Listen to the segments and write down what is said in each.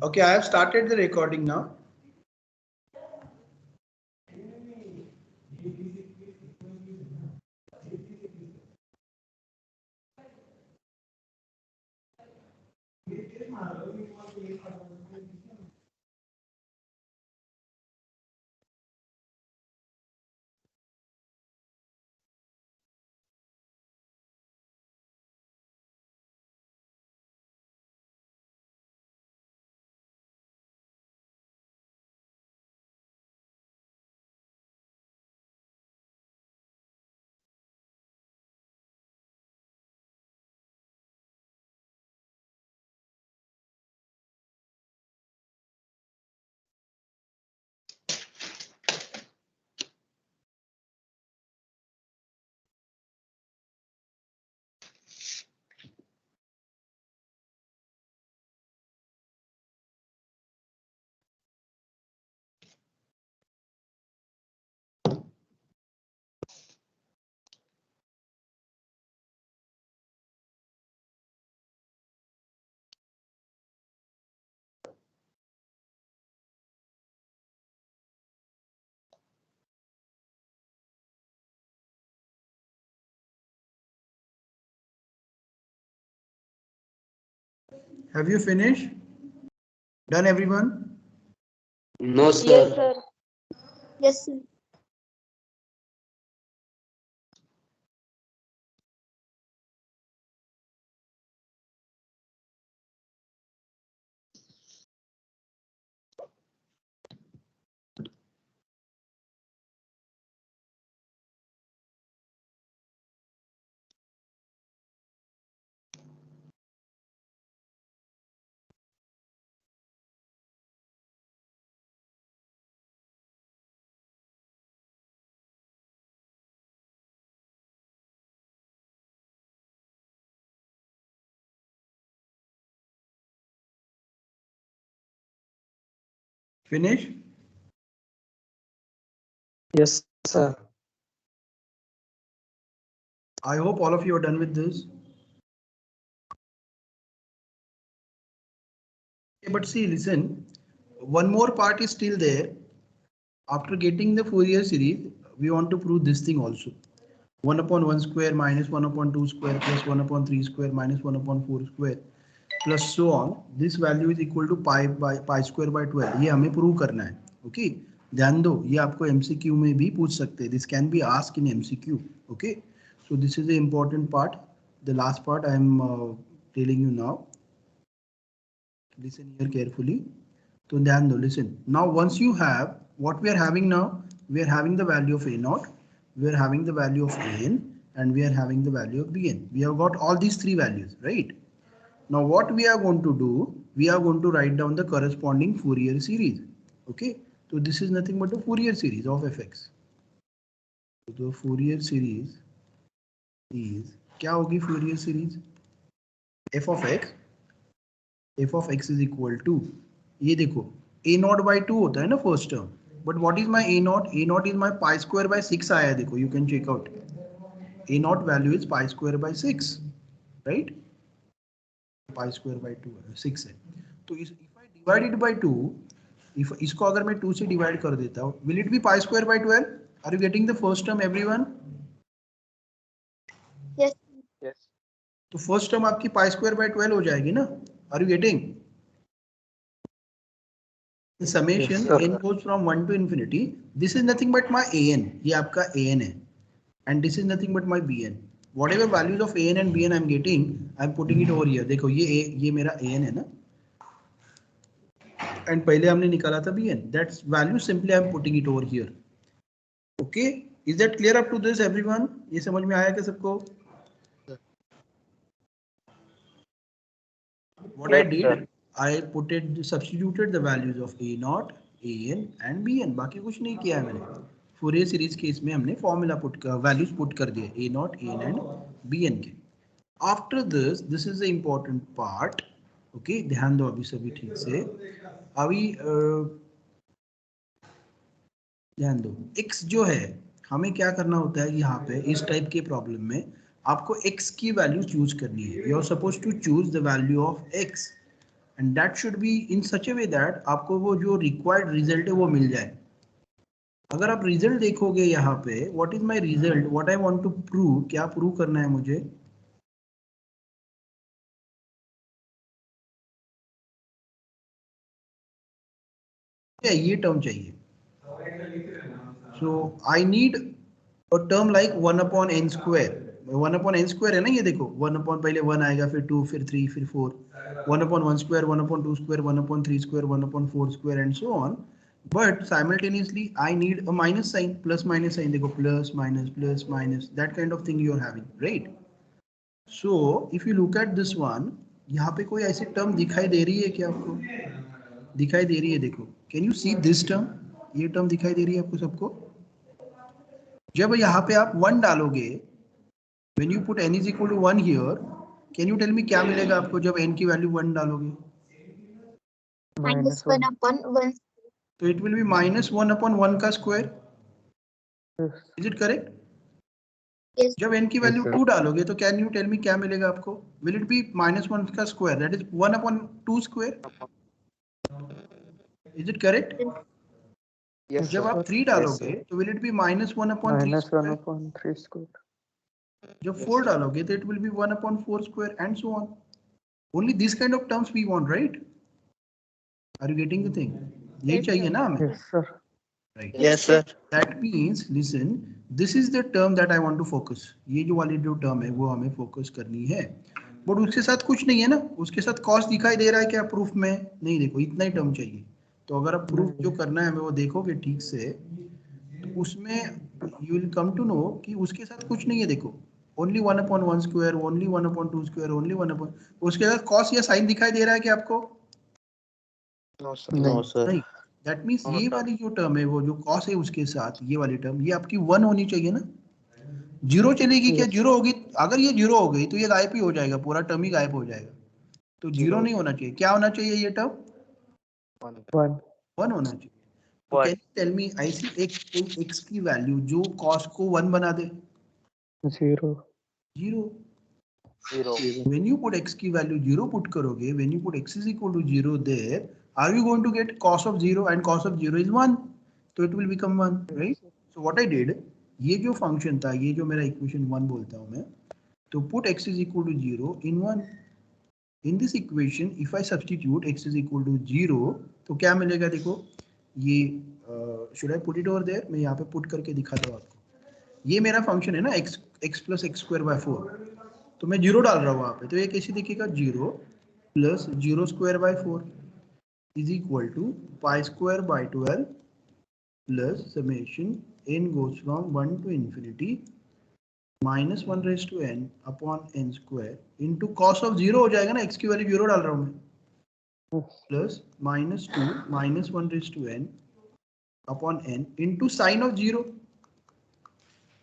Okay, I have started the recording now. Have you finished? Done, everyone? No, Yes, sir. sir. Yes, sir. Finish? Yes, sir. I hope all of you are done with this. But see, listen, one more part is still there. After getting the Fourier series, we want to prove this thing also. 1 upon 1 square minus 1 upon 2 square plus 1 upon 3 square minus 1 upon 4 square plus so on. This value is equal to pi square by 12. ये हमें prove करना है. Okay, ध्यान दो, ये आपको MCQ में भी पूछ सकते हैं. This can be asked in MCQ. Okay, so this is the important part. The last part I am telling you now. Listen here carefully. So ध्यान दो, listen. Now once you have what we are having now, we are having the value of A0, we are having the value of AN, and we are having the value of BN. We have got all these three values, right? Now what we are going to do, we are going to write down the corresponding Fourier series. Okay, so this is nothing but the Fourier series of fx. So the Fourier series is, क्या होगी Fourier series? f of x is equal to, ये देखो a0 by 2 होता है ना first term, but what is my a0 is my pi square by 6 आया, देखो you can check out a0 value is pi square by 6, right? Pi square by 2 है, 6 है. तो if I divide it by 2, if इसको अगर मैं 2 से divide कर देता हूँ, will it be pi square by 12? Are you getting the first term everyone? Yes. Yes. तो फर्स्ट टर्म आपकी पाई स्क्वायर बाय 12 हो जाएगी ना? Are you getting? The summation Yes, n goes from 1 to infinity. This is nothing but my an, ये आपका an है, and this is nothing but my bn. Whatever values of an and bn I'm getting, I'm putting it over here. देखो ये मेरा an है ना, and पहले हमने निकाला था bn. That's value simply I'm putting it over here. Okay, is that clear up to this everyone? ये समझ में आया क्या सबको? What I did, I substituted the values of A0, AN and BN. बाकी कुछ नहीं किया है मैंने. Fourier series के इसमें हमने formula values put कर दिए A0, AN and BN के. After this is the important part. Okay, ध्यान दो अभी सभी ठीक से. अभी ध्यान दो, x जो है हमें क्या करना होता है यहाँ पे इस टाइप के प्रॉब्लम में, आपको x की वैल्यू चूज करनी है. You are suppose to choose the value of x and that should be in such a way that आपको वो जो रिक्वायर्ड रिजल्ट है वो मिल जाए। अगर आप रिजल्ट देखोगे यहाँ पे, what is my result, what I want to prove, क्या प्रूव करना है मुझे, ये टर्म चाहिए। So I need a term like 1/n²। 1/n² है ना, ये देखो 1 पहले 1 आएगा, फिर 2, फिर 3, फिर 4, 1/1², 1/2², 1/3², 1/4² and so on. But simultaneously I need a minus sign, plus minus sign, देखो plus minus, that kind of thing you are having, right? So if you look at this one, यहाँ पे कोई ऐसी टर्म दिखाई दे रही है क्या आपको? दिखाई दे रही है, देखो, can you see this term? ये टर्म दिखाई दे रही है आपको सबको? जब यहाँ पे आप 1 डालोगे, when you put n is equal to 1 here, can you tell me क्या मिलेगा आपको जब n की वैल्यू 1 डालोगे? minus 1/1. तो it will be -1/1 का square, Yes. Is it correct? Yes. जब n की Yes, वैल्यू sir. 2 डालोगे तो कैन यू टेल मी क्या मिलेगा आपको? विल इट बी -1 का square, that is 1/2 square, is it correct? Yes, जब sir. आप 3 डालोगे तो will it be -1/3 Minus square, 1/3 square. जब 4 डालोगे तो it will be 1/4 square and so on. Only this kind of terms we want, right? Are you getting the thing? यही चाहिए ना हमें, Yes, sir. Right? Yes, sir. That means, listen, this is the term that I want to focus. ये जो वाली जो term है वो हमें फोकस करनी है, बट उसके साथ कुछ नहीं है ना, उसके साथ कॉस्ट दिखाई दे रहा है क्या प्रूफ में? नहीं, देखो इतना ही टर्म चाहिए। तो अगर आप प्रूफ जो करना है हमें वो देखोगे ठीक से, तो उसमें you will come to know कि उसके साथ कुछ नहीं है। देखो ओनली 1/1², ओनली 1/2², ओनली 1/, उसके साथ कॉस्ट या साइन दिखाई दे रहा है क्या आपको? No, sir. नहीं. No, sir. नहीं। दैट मीन्स हाँ, ये sir. वाली जो टर्म है, वो जो कॉस है उसके साथ ये वाली टर्म, ये आपकी 1 होनी चाहिए ना। 0 चलेगी क्या? Yes. 0 होगी, अगर ये 0 हो गई तो ये गायब ही हो जाएगा, पूरा टर्म ही गायब हो जाएगा। तो 0 Zero. नहीं होना चाहिए, क्या होना चाहिए? ये टर्म 1. 1. 1 होना चाहिए। तो One. Can you tell me ऐसी एक x की वैल्यू जो कॉस को 1 बना दे? 0. 0। Zero. When you put x की वैल्यू 0 पुट करोगे, when you put x is equal to 0 there, are you going to get cos of 0, and cos of 0 is 1, so it will become 1, right? So what I did, ये जो function था, ये जो मेरा equation 1 बोलता हूँ मैं, तो put x is equal to 0 in 1. In this equation, if I substitute x is equal to 0, तो क्या मिलेगा? देखो ये should I put it over there? मैं यहाँ पे पुट करके दिखाता हूँ आपको। ये मेरा फंक्शन है ना, x plus x²/4, तो मैं 0 डाल रहा हूँ वहाँ पे, तो ये कैसे दिखेगा? 0 plus 0²/4 is equal to π²/12 plus summation n goes from 1 to infinity -1 raised to n upon n² into cos of 0 हो जाएगा ना, x की वैल्यू 0 डाल रहा हूँ मैं, Yes. plus -2 -1 raised to n upon n into sin of 0.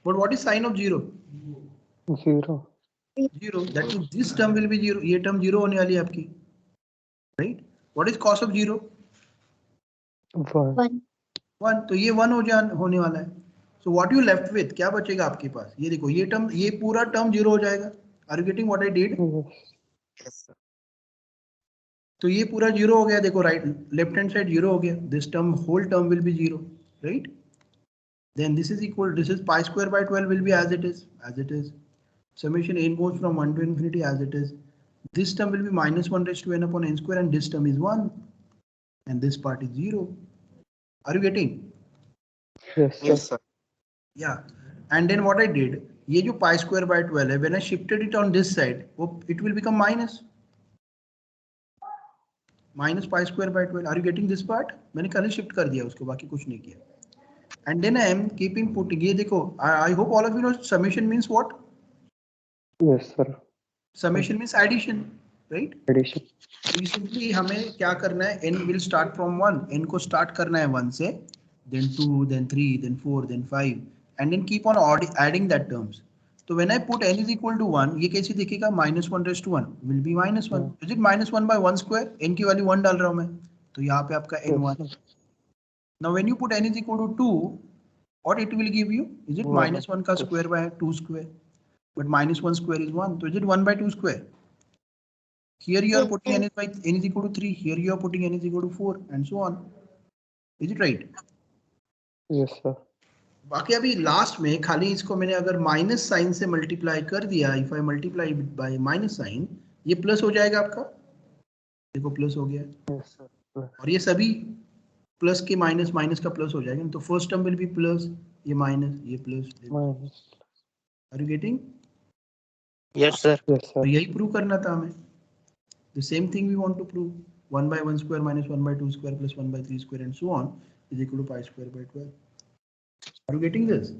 But what is sin of 0? 0. 0. That means this term will be 0. ये term 0 होने वाली है आपकी, right? What is cos of 0? 1. 1. 1. तो ये 1 होने वाला है। So what you left with, क्या बचेगा आपके पास? ये देखो, ये टर्म, ये पूरा टर्म 0 हो जाएगा। Are you getting what I did? Yes. Yes, sir. तो ये पूरा 0 हो गया, देखो राइट लेफ्ट हैंड साइड 0 हो गया, this term whole term will be 0, right? Then this is equal, this is π²/12 will be as it is. Summation n goes from 1 to infinity as it is. This term will be -1 raised to n upon n², and this term is 1, and this part is 0. Are you getting? Yes, sir. Yes, sir. Yeah. And then what I did, ये जो π²/12 है, when I shifted it on this side, it will become minus π²/12. Are you getting this part? मैंने खाली shift कर दिया उसको, बाकी कुछ नहीं किया. And then I am keeping putting, ये देखो, I hope all of you know summation means what? Yes, sir. Summation means addition, right? Addition. Recently हमें क्या करना है? n will start from 1. n को start करना है 1 से, then 2, then 3, then 4, then 5, and then keep on adding that terms. So when I put n is equal to 1, ये कैसे दिखेगा? -1 raised to 1 will be -1. Is it -1/1²? n की value 1 डाल रहा हूँ मैं, तो यहाँ पे आपका Yes, n1. sir. Now when you put n is equal to 2, what it will give you? Is it One. -1 का square by 2²? But -1² is 1, so is it 1/2²? Here you are Yes, putting sir. n is by n is equal to 3. Here you are putting n is equal to 4 and so on. Is it right? Yes, sir. बाकी अभी last में खाली इसको मैंने अगर minus sign से multiply कर दिया, if I multiply by minus sign, ये प्लस हो जाएगा आपका. देखो प्लस हो गया. Yes, sir. Plus. और ये सभी प्लस के माइनस, माइनस का प्लस हो जाएगा. तो first term will be plus, ये माइनस, ये plus. Minus. Are you getting? Yes, sir. Yes, sir. तो यही प्रूव करना था हमें. The same thing we want to prove. 1 by 1 square minus 1 by 2 square plus 1 by 3 square and so on is equal to pi square by 12. Are you getting this?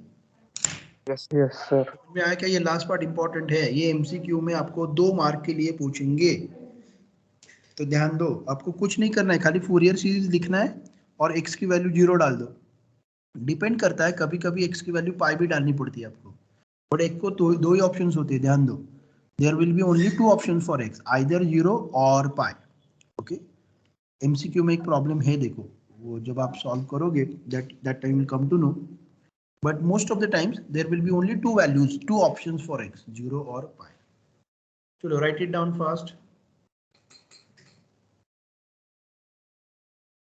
Yes. Yes, sir. में आया क्या? ये last part important है. ये MCQ में आपको 2 mark के लिए पूछेंगे, तो ध्यान दो. आपको कुछ नहीं करना है, खाली फूरियर सीरीज लिखना है और x की वैल्यू 0 डाल दो. डिपेंड करता है, कभी कभी x की वैल्यू पाई भी डालनी पड़ती है आपको, बट एक को दो ही ऑप्शंस होते हैं. ध्यान दो, there will be only 2 options for x, either 0 और पाई. ओके. एमसीक्यू में एक प्रॉब्लम है, देखो वो जब आप सॉल्व करोगे that time will come to know, but most of the times there will be only 2 values, 2 options for x, 0 और पाई. चलो right it down fast.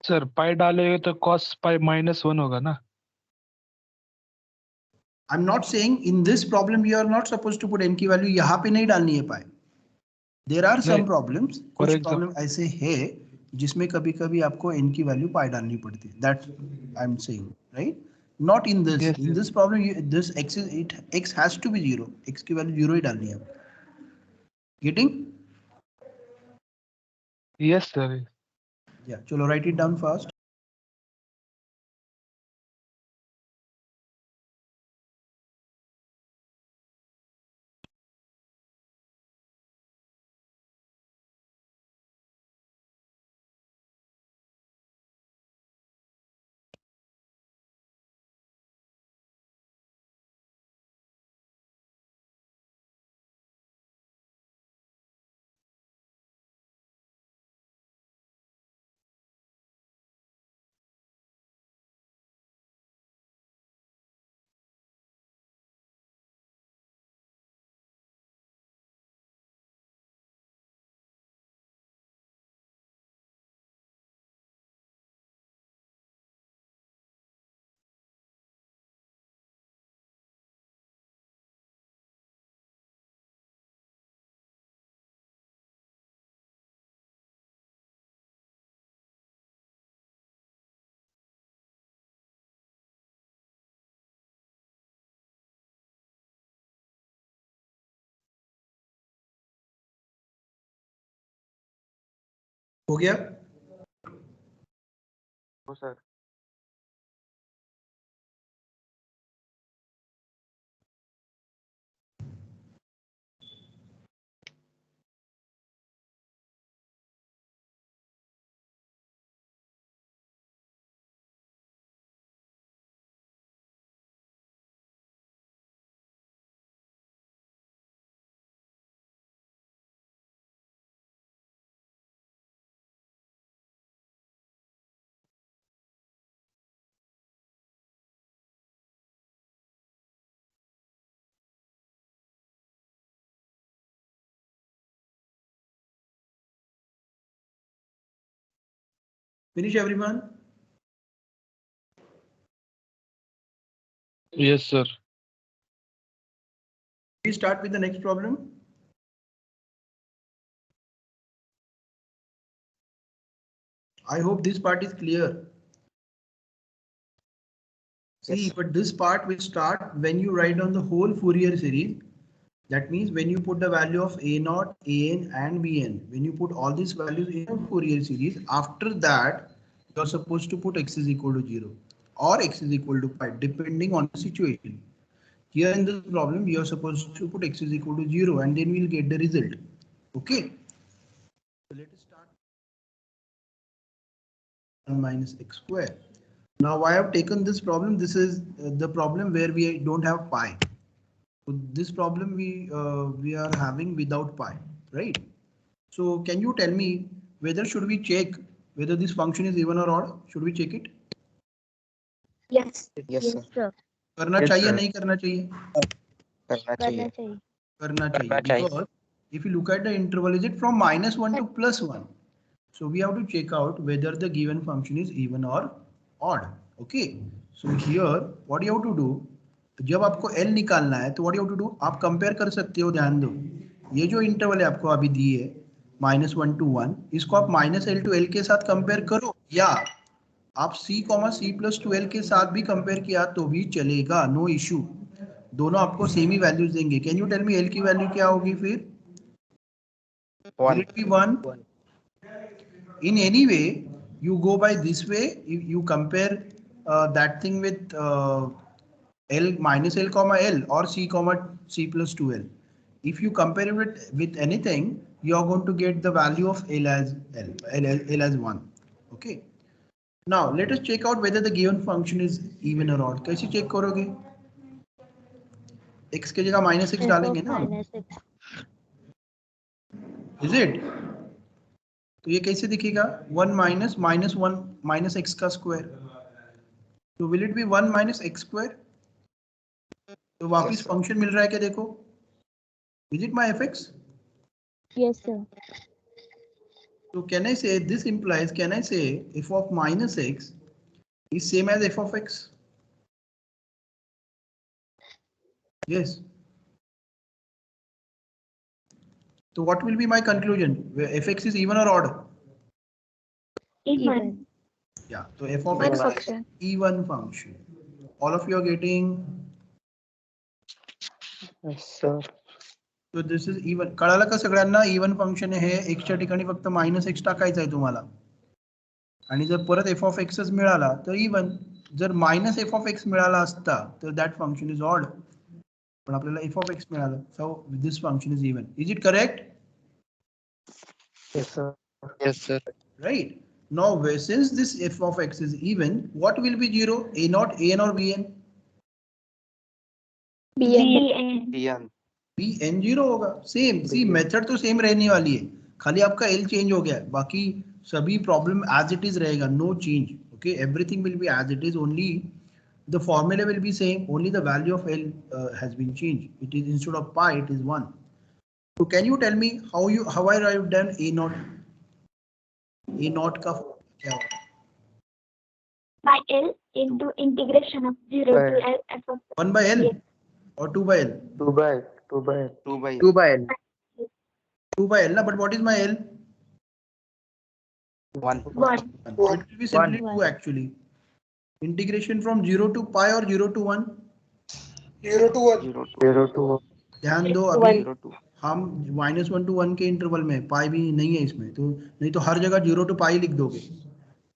Sir pi डालेंगे तो cos पाई -1 होगा ना? I'm not saying in this problem you are not supposed to put n की value यहाँ पे नहीं डालनी है पाई. There are some नहीं, problems, for कुछ example- प्रॉब्लम ऐसे है जिसमें कभी कभी आपको n की वैल्यू पाई डालनी पड़ती है. That I'm saying, right? Not in this. Yes, In yes. this problem, this x has to be 0. x की वैल्यू 0 ही डालनी है. Getting? Yes, sir. Yeah. चलो write it down fast. हो गया? No, sir. Finish everyone? Yes, sir. We start with the next problem. I hope this part is clear. See, Yes. but this part will start when you write down the whole Fourier series. That means when you put the value of a0, an and bn, when you put all these values in a Fourier series, after that you are supposed to put x is equal to 0 or x is equal to pi, depending on the situation. Here in this problem, you are supposed to put x is equal to 0 and then we'll get the result. Okay. So let us start. 1 minus x square. Now I have taken this problem. This is the problem where we don't have pi. So this problem we are having without pi, right? So can you tell me whether should we check whether this function is even or odd? Should we check it? Yes. Yes, sir. sir. करना Yes, चाहिए sir. नहीं करना चाहिए? करना करना चाहिए. चाहिए. करना करना चाहिए चाहिए. because If you look at the interval, is it from -1 to +1? So we have to check out whether the given function is even or odd. Okay. So here, what you have to do, जब आपको L निकालना है तो what you have to do, आप compare कर सकते हो, ध्यान दो, ये जो इंटरवल है आपको अभी दी है -1 to 1, इसको आप -L to L के साथ कंपेयर करो, या आप C, C+2L के साथ भी कंपेयर किया तो भी चलेगा, नो इशू, दोनों आपको सेम ही वैल्यूज देंगे. Can you tell me L की वैल्यू क्या होगी फिर? Will it be 1? In any way, you go by this way. You compare that thing with L minus L comma L or C comma C+2L. If you compare it with anything, you are going to get the value of L as L as 1. Okay. Now let us check out whether the given function is even or odd. कैसे check करोगे? X के जगह -x डालेंगे ना? Is it? तो ये कैसे दिखेगा? 1 minus -1 minus x का स्क्वायर. तो will it be 1 minus x square? तो वापिस फंक्शन मिल रहा है क्या? देखो, is it my fx? Yes, sir. So can I say this implies, can I say f of minus x is same as f of x? Yes. So what will be my conclusion? Fx is even or odd? Even. Yeah. So f of Even x function. is even function. All of you are getting. Yes, sir. So this is even. कळालं का सगळ्यांना? Even function हे x च्या ठिकाणी फक्त -x टाकायचं आहे तुम्हाला. आणि जर परत f of x मिळाला तर इवन. जर -f of x मिळाला असता तर that function is odd. पण आपल्याला f of x मिळालं. So this function is even. Is it correct? Yes, sir. Yes, sir. Right. Now since this f of x is even, what will be 0? A0, an or bn? Bn. Bn. bn 0 होगा. Same, सी method तो same रहने वाली है, खाली आपका l change हो गया है, बाकी सभी प्रॉब्लम एज इट इज रहेगा, no change. Okay, everything will be as it is, only the formula will be same, only the value of l has been changed. It is instead of pi, it is 1. So can you tell me how I write down a0? a0 का क्या होगा? By L into integration of 0 to L f of 1 by l Yes. or 2 by l? 2 by L. 2 by L. 2 by l, na, but what is my l? 1. 1. It will be simply 2 actually. Integration from 0 to pi or 0 to 1? 0 to 1. 0 to 1. ध्यान दो, अभी 0 to हम -1 to 1 के interval में, पाई भी नहीं है इसमें, तो नहीं तो हर जगह 0 to पाई लिख दोगे.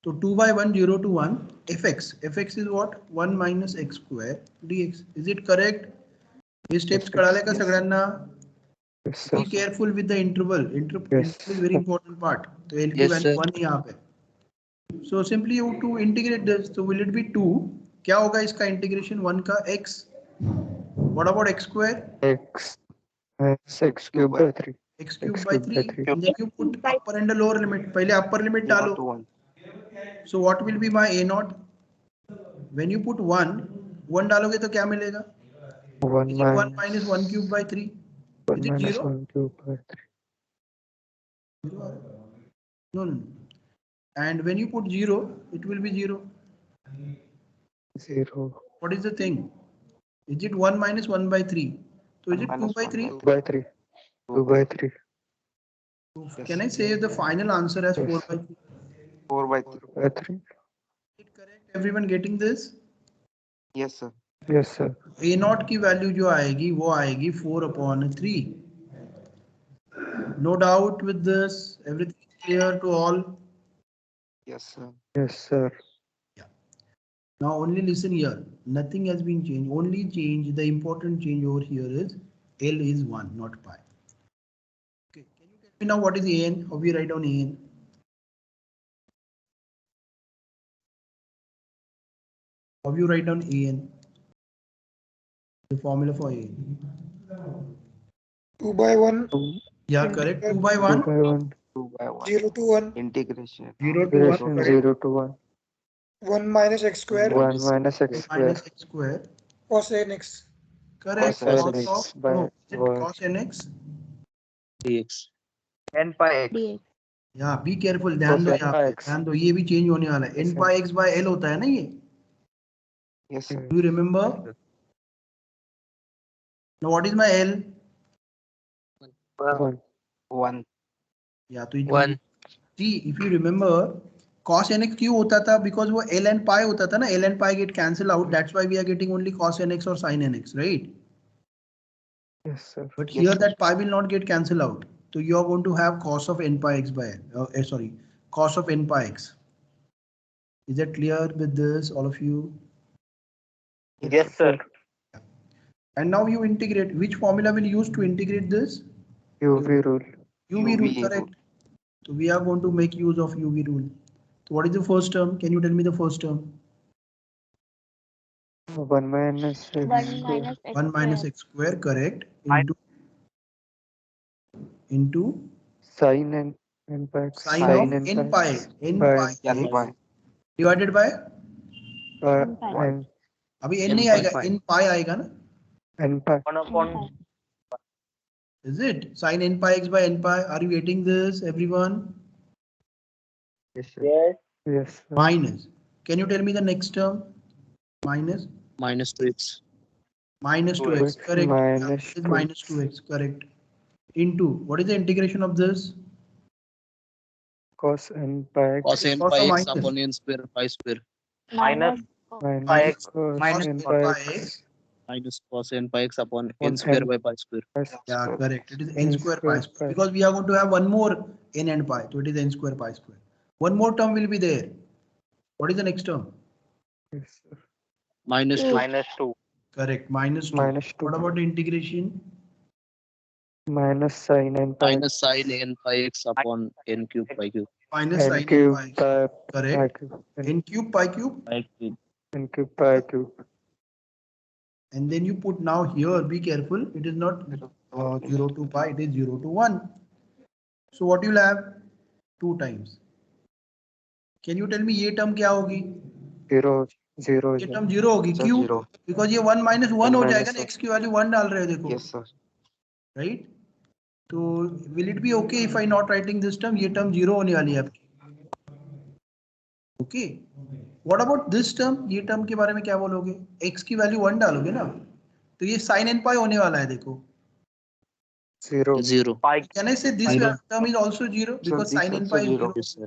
तो 2 by 1, 0 to 1, fx is what? 1 minus x square dx. Is it correct? ये स्टेप्स कळाले का सगळ्यांना? Yes, sir. Be careful with the interval. Interval Yes. is very important part. तो l की Yes, वैल्यू sir. 1 यहाँ पे. So simply you have to integrate this. So will it be 2? क्या होगा इसका इंटीग्रेशन? 1 का x. What about x square? X. X cube by 3. X cube X by cube 3. by 3. And then you put upper and the lower limit. पहले upper limit 0 डालो. to 1. So what will be my a0? When you put 1 डालोगे तो क्या मिलेगा? 1 Is it 1 minus minus 1 cube by 3? 1 Is it minus 0? 1 cube by 3. No. And when you put 0, it will be 0. 0. What is the thing? Is it 1 minus 1 by 3? So is it 2 by 3? 2 by 3. 2 by 3. Can I say the final answer as 4 by 3? 4 by 3. 4 by 3. Is it correct? Everyone getting this? Yes, sir. Yes, sir. a0 की value जो आएगी वो आएगी 4/3. No doubt with this. Everything is clear to all. Yes, sir. Yes, sir. Now only listen here. Nothing has been changed. Only change, the important change over here is L is 1, not pi. Okay. Can you tell me now what is an? How we write down an? How you write down an? The formula for an. 2 by 1, Yeah, correct. 2 by 2 1. by 1. 2 by 1. 0 to 1, Integration. 0 to 1. Integration Right? 0 to 1. 1 minus x square 1 minus x square. Minus x square. cos n x. Correct. Cos n Cos x of, by no, is it 1. cos nx? dx. n by x. dx. या be careful, ध्यान दो Cos n यहाँ by पे, x. ध्यान दो, ये भी change होने वाला है. n Yes, by x by l होता है ना ये. Yes, sir. Do you remember? Now what is my l? 1. 1. या तो One. see if you remember cos nx क्यों होता था, because वो l and pi होता था ना, l and pi get cancel out, that's why we are getting only cos nx or sin nx, right? Yes, sir. But Yes, here sir. that pi will not get cancel out, so you are going to have cos of n pi x by l, sorry, cos of n pi x. Is that clear with this, all of you? Yes, sir. And now you integrate, which formula will you use to integrate this? UV rule. UV rule, UV rule. correct. So we are going to make use of UV rule. So what is the first term? Can you tell me the first term? 1 minus x 1 square. minus x 1 minus square. x square, correct. Into Sin n by x. sin of n pi x. N by pi n x by divided by, N pi. n अभी n N नहीं pi. आएगा, n pi आएगा ना? n pi. N pi. Is it? Sin n pi x by n pi. Are you getting this, everyone? yes, sir. Yes, sir. Minus. Can you tell me the next term? Minus. Minus 2x. Minus 2x, 2x correct. Yeah, minus it is minus 2x, correct. Into, what is the integration of this? Cos n by x Cos n Cos pi or x minus? upon n square pi square. Minus minus cos minus n n by pi x. x. Minus cos n pi x upon On n square n. by pi square. Yeah, Square. correct. It is N n square pi square square. pi. Because we are going to have one more n and pi. So it is n square pi square. One more term will be there. What is the next term? Yes, sir. Minus 2. Correct. Minus 2. Minus 2. What about the integration? Minus sin n pi Minus sin n pi x upon n cube pi cube. Minus n sin n cube pi. pi Correct. cube. N cube pi cube. Pi cube. N cube pi cube. And then you put now here, be careful. It is not 0 to pi. It is 0 to 1. So what you will have? 2 times. Can you tell me ये term क्या होगी? 0 0 ये term 0 होगी. Sir, क्यों? 0. Because ये 1 minus 1 हो minus जाएगा ना, x की value 1 डाल रहे हो देखो. Yes, sir. Right? तो will it be okay if I not writing this term? ये term 0 होने वाली है आपकी. Okay. What about this term? ये term के बारे में क्या बोलोगे? x की value 1 डालोगे ना? तो ये sin n pi होने वाला है देखो. 0 0. Can I say this Zero. term is also 0 Sir, because this sin n also pi is 0. 0. Yes, sir.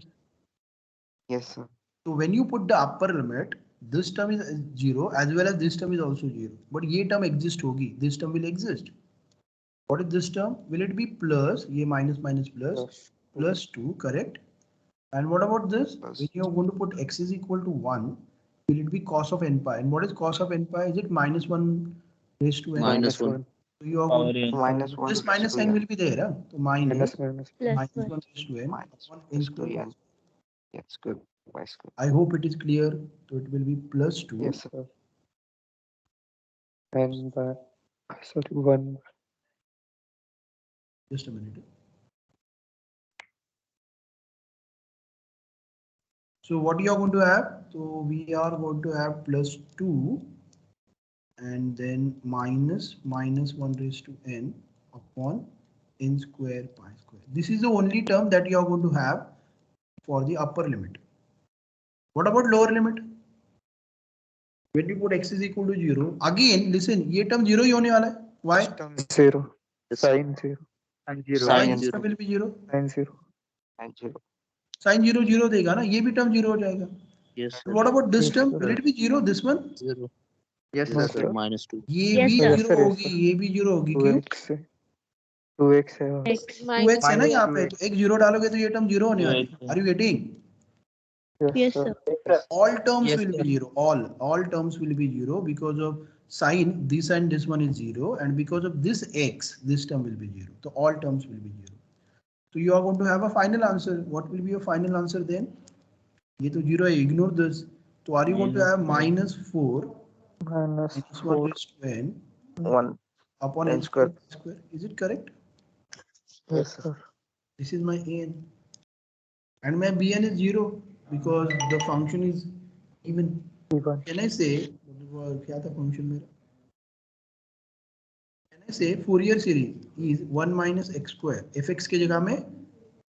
Yes, sir. So when you put the upper limit, this term is 0 as well as this term is also 0. But ये term exist होगी. This term will exist. What is this term? Will it be plus? ये minus minus plus. Plus 2, correct? And what about this? Plus. When you are going to put x is equal to 1, will it be cos of n pi? And what is cos of n pi? Is it minus 1 raised to n? Minus 1. So you are Power going n. Minus 1 this minus sign will be there. Huh? So minus minus plus minus 1. 1 raised to n. minus 1 n is 2 square. n. Yes, square by square. I hope it is clear. So it will be plus 2. Yes, sir. n by sorry 1 Just a minute. So what you are going to have? So we are going to have plus 2 and then minus 1 raised to n upon n square pi square. This is the only term that you are going to have for the upper limit. What about lower limit? When you put x is equal to 0, again listen, ये term 0 ही होने वाला है. Why? 0 sin 0 And Sin 0. will be 0. sin 0 And 0. Sin 0 0 देगा ना, ये भी term 0 हो जाएगा. Yes, sir. What about this Yes, term? sir. Will it be 0? This one? 0. Yes, Yes, sir. sir. Minus 2. ये Yes, भी sir. 0 Yes, sir. होगी, ये भी 0 होगी. क्यों? 2x है 2x 2x है ना यहाँ पे, तो एक 0 डालोगे तो ये term 0 होने वाली है. 2x. Are you getting? Yes, sir. All terms Yes, will sir. be 0. All terms will be 0 because of sin. This and this one is 0, and because of this x, this term will be 0. So all terms will be 0. So you are going to have a final answer. What will be your final answer then? ये तो 0 है. Ignore this. So are you going to have minus 4 minus minus 1 4 raised to n 1. upon N n square square. square? Is it correct? yes sir This is my n, and my bn is 0 because the function is even. even Can I say क्या था function मेरा? Can से Fourier series is 1 minus x square F x की जगह में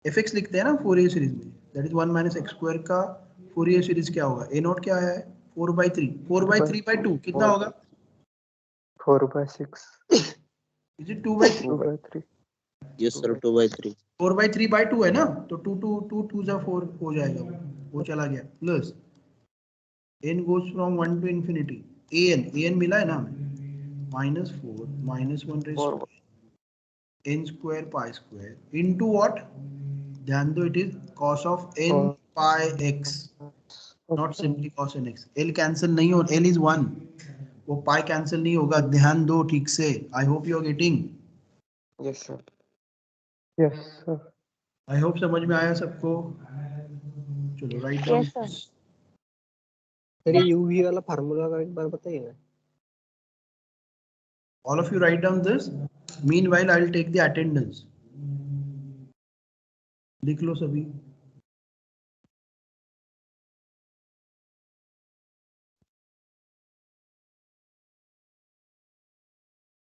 F x लिखते हैं ना फोरियर सीरीज में, that is 1 minus x square का फोरियर सीरीज क्या होगा, ए नॉट क्या है 4/3, 4/3/2 कितना होगा, 4/6. Is it 2/3, 2/3. Yes, sir. 2/3. 4/3/2 है ना, तो 2 जा 4 हो जाएगा, वो चला गया, plus n goes from 1 to infinity, an मिला है ना, -4 -1 raised to n square pi square into what, ध्यान दो, it is cos of n pi x, not simply cos n x. l cancel नहीं हो, l is 1, वो pi cancel नहीं होगा, ध्यान दो ठीक से. I hope you are getting. Yes, sir. Yes, sir. I hope समझ में आया सबको. चलो राइट डाउन. Yes, sir. अरे यूवी वाला फार्मूला का एक बार बताइए ना. All of you write down this. Meanwhile, I will take the attendance. लिख लो सभी.